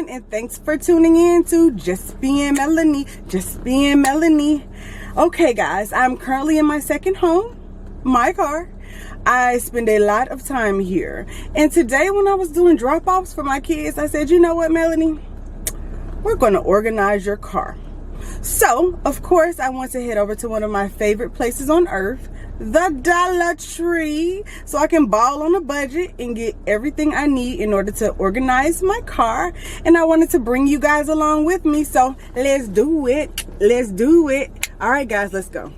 everyone, and thanks for tuning in to Just Being Melanie. Just Being Melanie. Okay guys, I'm currently in my second home, my car. I spend a lot of time here, and today when I was doing drop-offs for my kids, I said, you know what, Melanie, we're going to organize your car. So of course I want to head over to one of my favorite places on earth, the Dollar Tree, so I can ball on a budget and get everything I need in order to organize my car. And I wanted to bring you guys along with me, so let's do it. Let's do it. All right guys, let's go.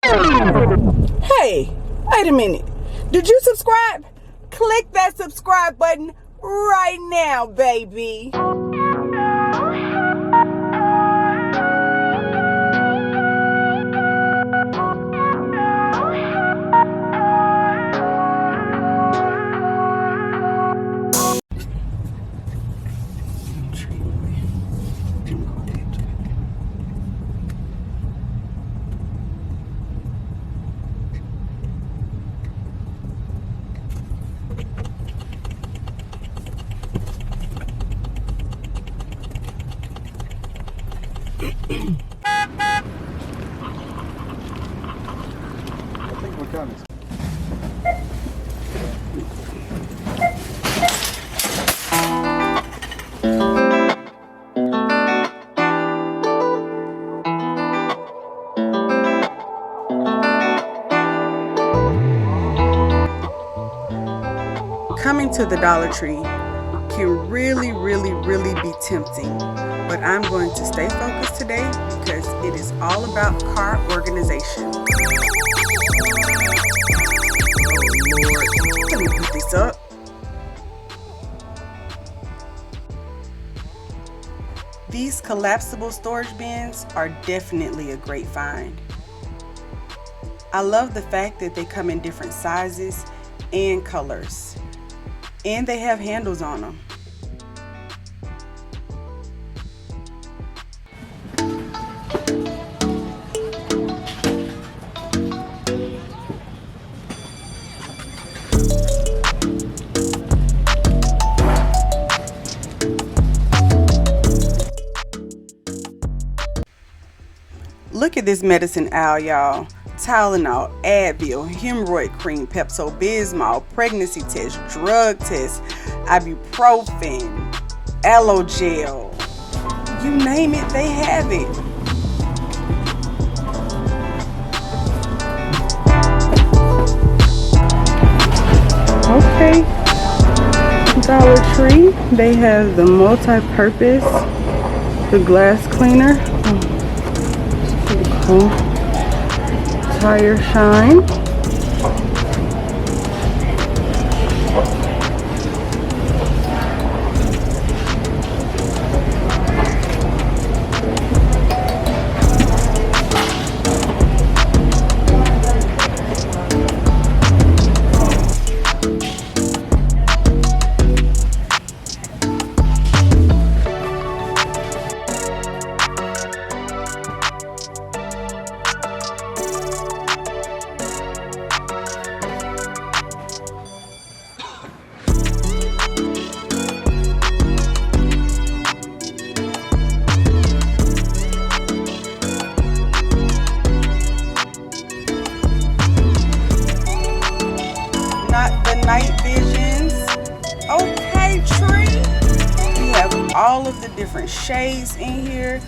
Hey, wait a minute, did you subscribe? Click that subscribe button right now, baby. I think we're coming. Coming to the Dollar Tree can really be tempting, but I'm going to stay focused today because it is all about car organization. Oh Lord, let me put this up. These collapsible storage bins are definitely a great find. I love the fact that they come in different sizes and colors, and they have handles on them. Look at this medicine aisle, y'all. Tylenol, Advil, hemorrhoid cream, Pepto-Bismol, pregnancy test, drug test, ibuprofen, aloe gel. You name it, they have it. Okay, Dollar Tree, they have the multi-purpose, the glass cleaner. It's pretty cool. Tire shine. Night visions. Okay, Tree, we have all of the different shades in here.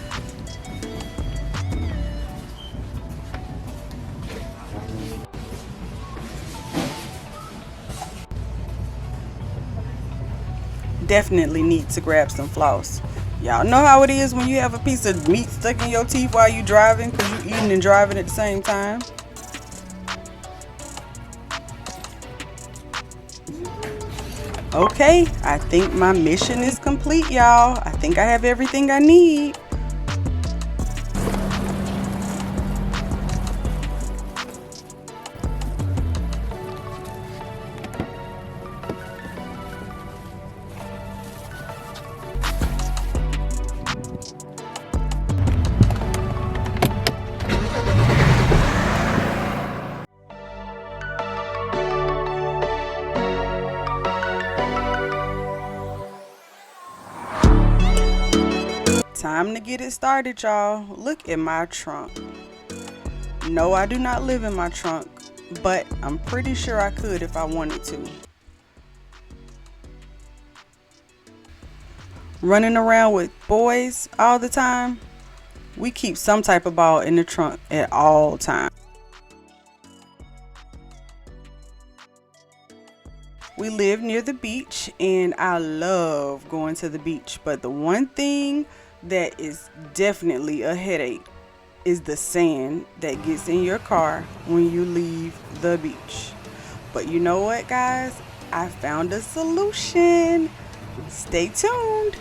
Definitely need to grab some floss. Y'all know how it is when you have a piece of meat stuck in your teeth while you driving because you eating and driving at the same time. Okay, I think my mission is complete, y'all. I think I have everything I need. Time to get it started, y'all. Look at my trunk. No, I do not live in my trunk, but I'm pretty sure I could if I wanted to. Running around with boys all the time, we keep some type of ball in the trunk at all times. We live near the beach and I love going to the beach, but the one thing that is definitely a headache is the sand that gets in your car when you leave the beach. But you know what, guys? I found a solution. Stay tuned.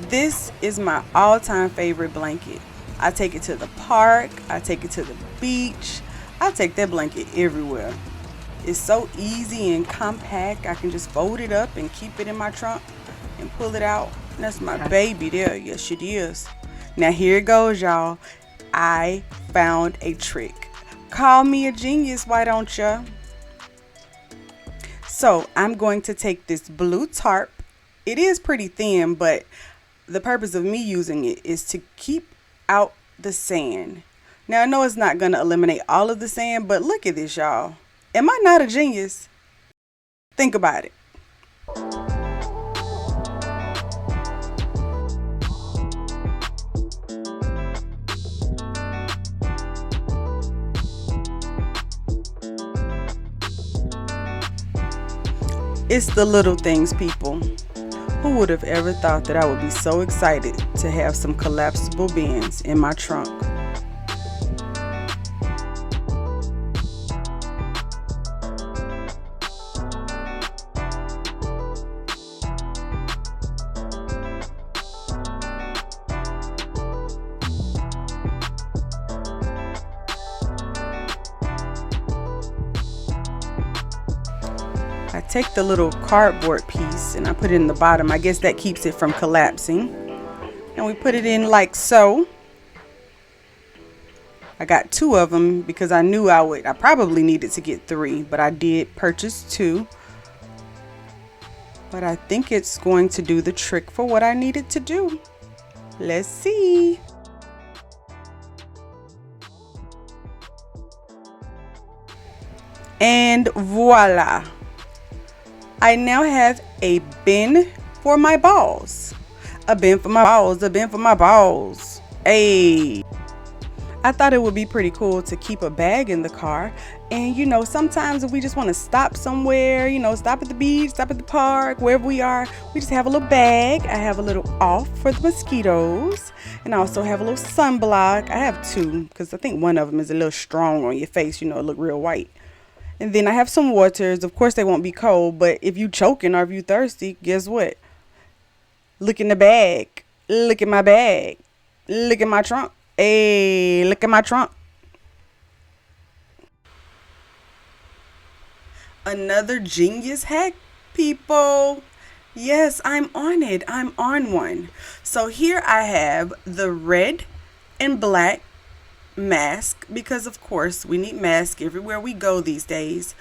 This is my all-time favorite blanket. I take it to the park, I take it to the beach, I take that blanket everywhere. It's so easy and compact. I can just fold it up and keep it in my trunk and pull it out. That's my baby there. Yes, it is. Now here it goes, y'all. I found a trick. Call me a genius, why don't ya? So I'm going to take this blue tarp. It is pretty thin, but the purpose of me using it is to keep out the sand. Now I know it's not going to eliminate all of the sand, but look at this, y'all. Am I not a genius? Think about it. It's the little things, people. Who would have ever thought that I would be so excited to have some collapsible bins in my trunk? I take the little cardboard piece and I put it in the bottom. I guess that keeps it from collapsing. And we put it in like so. I got 2 of them because I knew I probably needed to get 3, but I did purchase 2. But I think it's going to do the trick for what I needed to do. Let's see. And voila. I now have a bin for my balls. A bin for my balls, a bin for my balls. Hey. I thought it would be pretty cool to keep a bag in the car. And you know, sometimes if we just want to stop somewhere, you know, stop at the beach, stop at the park, wherever we are, we just have a little bag. I have a little off for the mosquitoes. And I also have a little sunblock. I have 2 because I think one of them is a little strong on your face, you know, it look real white. And then I have some waters. Of course, they won't be cold, but if you choking or if you thirsty, guess what? Look in the bag. Look at my bag. Look at my trunk. Hey, look at my trunk. Another genius hack, people. Yes, I'm on it. I'm on one. So here I have the red and black mask, because of course we need masks everywhere we go these days.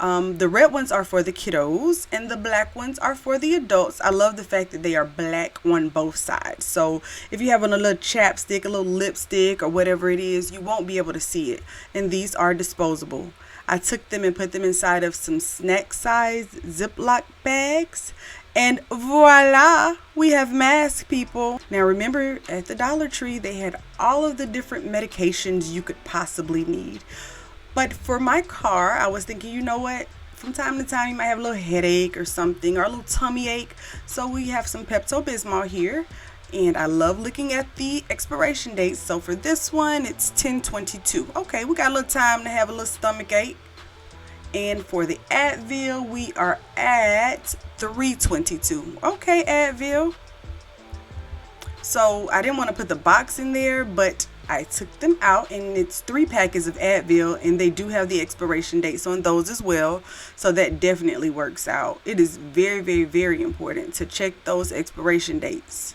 The red ones are for the kiddos and the black ones are for the adults. I love the fact that they are black on both sides, so if you have on a little chapstick, a little lipstick or whatever it is, you won't be able to see it. And these are disposable. I took them and put them inside of some snack size Ziploc bags. And voila, we have masks, people. Now remember, at the Dollar Tree, they had all of the different medications you could possibly need. But for my car, I was thinking, you know what? From time to time, you might have a little headache or something, or a little tummy ache. So we have some Pepto-Bismol here. And I love looking at the expiration dates. So for this one, it's 10/22. Okay, we got a little time to have a little stomach ache. And for the Advil, we are at 3/22. Okay, Advil. So I didn't want to put the box in there, but I took them out, and it's 3 packets of Advil, and they do have the expiration dates on those as well. So that definitely works out. It is very, very, very important to check those expiration dates.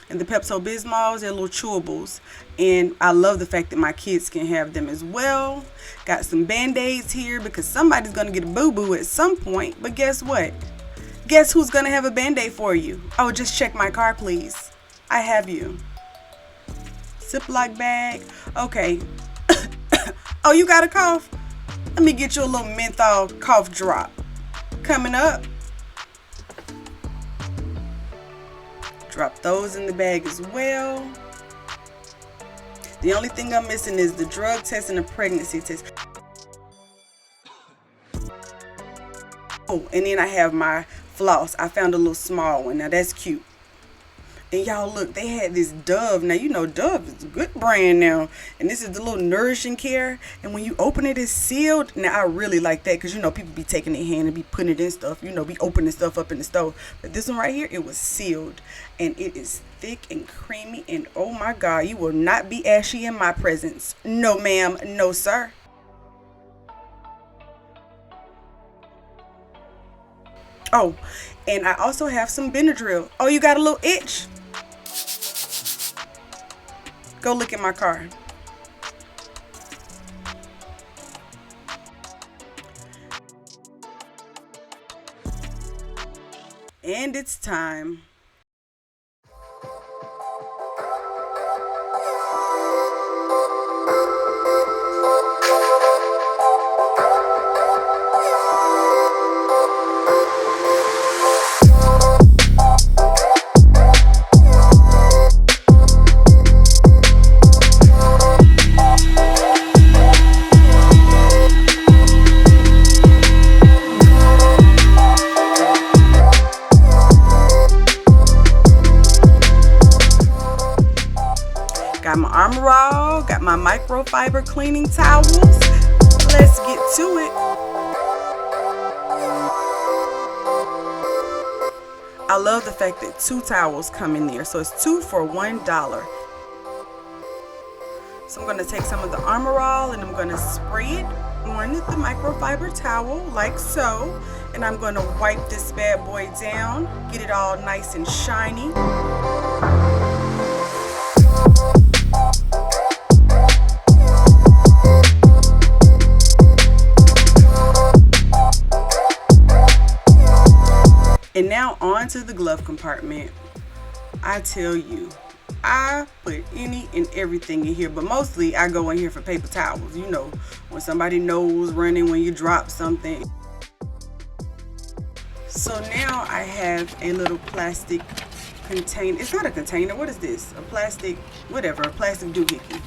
And the Pepto-Bismols, they're little chewables. And I love the fact that my kids can have them as well. Got some Band-Aids here because somebody's going to get a boo-boo at some point. But guess what? Guess who's gonna have a Band-Aid for you? Oh, just check my car, please. I have you. Ziploc bag. Okay. Oh, you got a cough? Let me get you a little menthol cough drop. Coming up. Drop those in the bag as well. The only thing I'm missing is the drug test and the pregnancy test. Oh, and then I have my floss. I found a little small one. Now that's cute. And y'all look, they had this Dove. Now you know Dove is a good brand now. And this is the little Nourishing Care. And when you open it, it's sealed. Now I really like that because you know people be taking their hand and be putting it in stuff. You know, be opening stuff up in the stove. But this one right here, it was sealed. And it is thick and creamy. And oh my God, you will not be ashy in my presence. No ma'am, no sir. Oh, and I also have some Benadryl. Oh, you got a little itch? Go look at my car. And it's time. Got my Armor All, got my microfiber cleaning towels. Let's get to it. I love the fact that 2 towels come in there, so it's 2 for $1. So I'm going to take some of the Armor All and I'm going to spray it on the microfiber towel like so. And I'm going to wipe this bad boy down, get it all nice and shiny. And now on to the glove compartment. I tell you, I put any and everything in here, but mostly I go in here for paper towels. You know, when somebody knows running when you drop something. So now I have a little plastic container. It's not a container. What is this? A plastic, whatever, a plastic doohickey.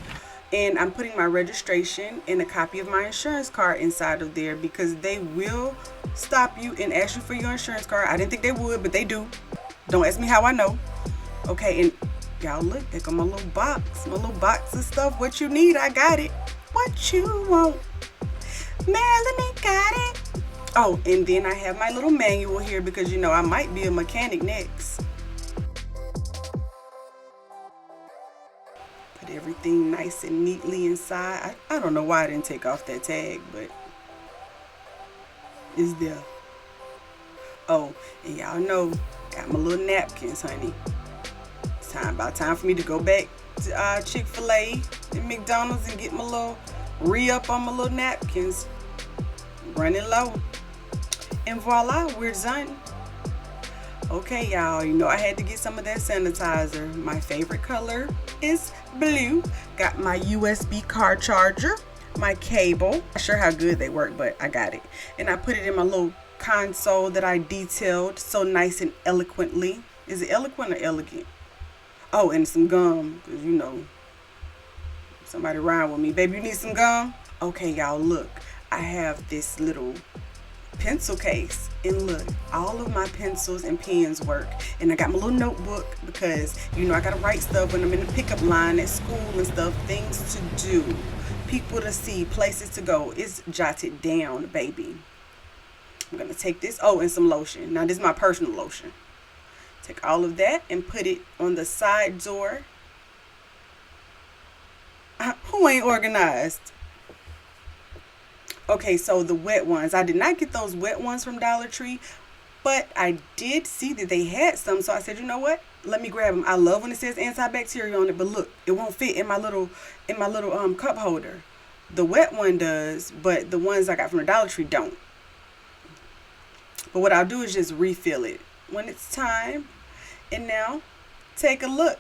And I'm putting my registration and a copy of my insurance card inside of there because they will stop you and ask you for your insurance card. I didn't think they would, but they do. Don't ask me how I know. Okay, and y'all look, there go my little box of stuff. What you need, I got it. What you want, Melanie got it. Oh, and then I have my little manual here because you know I might be a mechanic next. Put everything nice and neatly inside. I don't know why I didn't take off that tag, but it's there. Oh, and y'all know, got my little napkins, honey. It's about time for me to go back to Chick-fil-A and McDonald's and get my little re-up on my little napkins. Running low. And voila, we're done. Okay, y'all, you know I had to get some of that sanitizer. My favorite color is blue. Got my USB car charger, my cable. Not sure how good they work, but I got it. And I put it in my little console that I detailed so nice and eloquently. Is it eloquent or elegant? Oh, and some gum, because you know, somebody rhyme with me. Baby, you need some gum? Okay, y'all, look. I have this little pencil case, and look, all of my pencils and pens work. And I got my little notebook because you know I gotta write stuff when I'm in the pickup line at school and stuff. Things to do, people to see, places to go. It's jotted down, baby. I'm gonna take this. Oh, and some lotion. Now this is my personal lotion. Take all of that and put it on the side door. Who ain't organized? Okay, so the wet ones. I did not get those wet ones from Dollar Tree, but I did see that they had some. So I said, you know what? Let me grab them. I love when it says antibacterial on it, but look, it won't fit in my little cup holder. The wet one does, but the ones I got from the Dollar Tree don't. But what I'll do is just refill it when it's time. And now, take a look.